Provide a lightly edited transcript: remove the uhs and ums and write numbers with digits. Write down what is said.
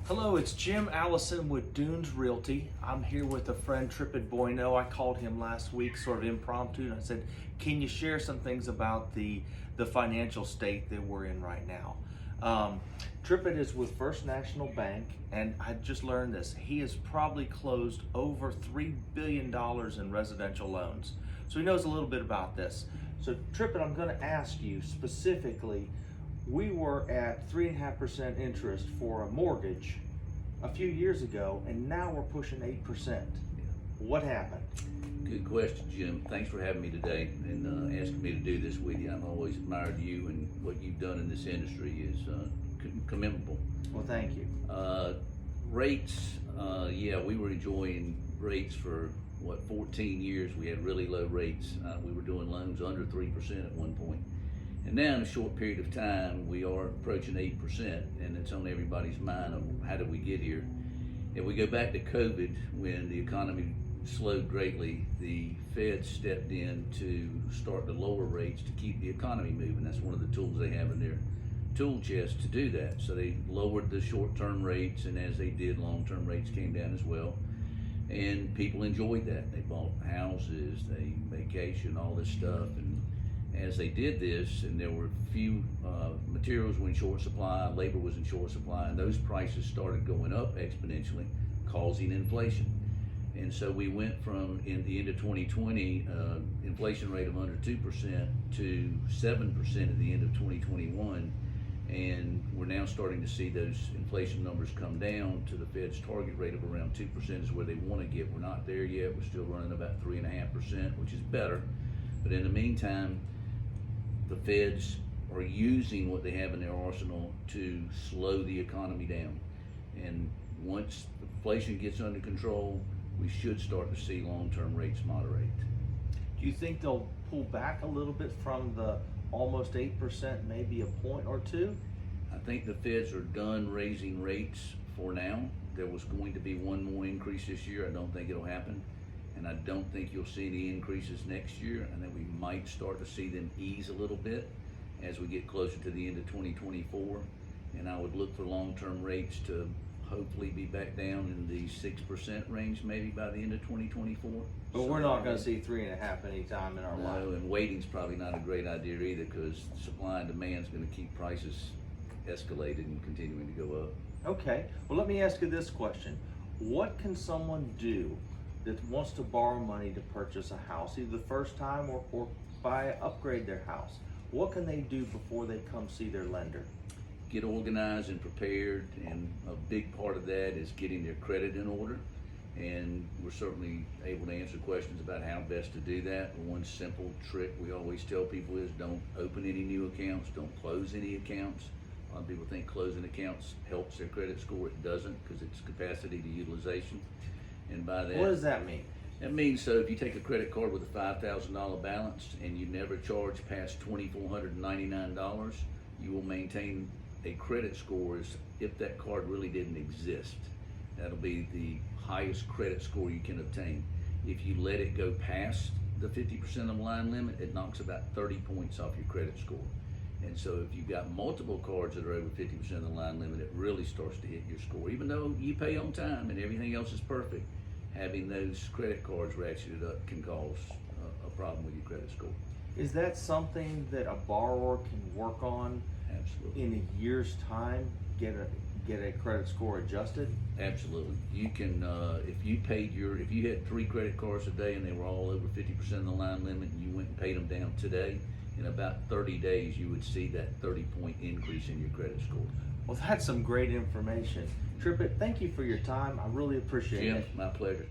Hello, it's Jim Allison with Dunes Realty. I'm here with a friend, Trippett Boineau. I called him last week, sort of impromptu, and I said, can you share some things about the financial state that we're in right now? Trippett is with First National Bank, and I just learned this. He has probably closed over $3 billion in residential loans. So he knows a little bit about this. So Trippett, I'm gonna ask you specifically, we were at 3.5% interest for a mortgage a few years ago, and now we're pushing 8%. What happened? Good question, Jim. Thanks for having me today and asking me to do this with you. I've always admired you, and what you've done in this industry is commendable. Well, thank you. Rates, yeah, we were enjoying rates for 14 years. We had really low rates. We were doing loans under 3% at one point. And now in a short period of time, we are approaching 8%, and it's on everybody's mind of how did we get here. If we go back to COVID, when the economy slowed greatly, the Fed stepped in to start to lower rates to keep the economy moving. That's one of the tools they have in their tool chest to do that. So they lowered the short-term rates, and as they did, long-term rates came down as well. And people enjoyed that. They bought houses, they vacationed, all this stuff. And as they did this, and there were few materials were in short supply, labor was in short supply, and those prices started going up exponentially, causing inflation. And so we went from, in the end of 2020, inflation rate of under 2% to 7% at the end of 2021. And we're now starting to see those inflation numbers come down to the Fed's target rate of around 2% is where they want to get. We're not there yet. We're still running about 3.5%, which is better. But in the meantime, the Feds are using what they have in their arsenal to slow the economy down. And once inflation gets under control, we should start to see long-term rates moderate. Do you think they'll pull back a little bit from the almost 8%, maybe a point or two? I think the Feds are done raising rates for now. There was going to be one more increase this year. I don't think it'll happen. And I don't think you'll see any increases next year, and then we might start to see them ease a little bit as we get closer to the end of 2024. And I would look for long-term rates to hopefully be back down in the 6% range maybe by the end of 2024. But we're not going to see 3.5 anytime in our life. No, and waiting's probably not a great idea either, because supply and demand is going to keep prices escalated and continuing to go up. Okay, well, let me ask you this question. What can someone do that wants to borrow money to purchase a house, either the first time or upgrade their house? What can they do before they come see their lender? Get organized and prepared, and a big part of that is getting their credit in order. And we're certainly able to answer questions about how best to do that. One simple trick we always tell people is don't open any new accounts, don't close any accounts. A lot of people think closing accounts helps their credit score. It doesn't, because it's capacity to utilization. And by that, what does that mean? That means, so if you take a credit card with a $5,000 balance and you never charge past $2,499, you will maintain a credit score as if that card really didn't exist. That'll be the highest credit score you can obtain. If you let it go past the 50% of the line limit, it knocks about 30 points off your credit score. And so if you've got multiple cards that are over 50% of the line limit, it really starts to hit your score. Even though you pay on time and everything else is perfect, having those credit cards ratcheted up can cause a problem with your credit score. Is that something that a borrower can work on? Absolutely. In a year's time, get a credit score adjusted? Absolutely. You can, if you had 3 credit cards a day and they were all over 50% of the line limit, and you went and paid them down today, in about 30 days, you would see that 30-point increase in your credit score. Well, that's some great information. Trippett, thank you for your time. I really appreciate it. Jim, my pleasure.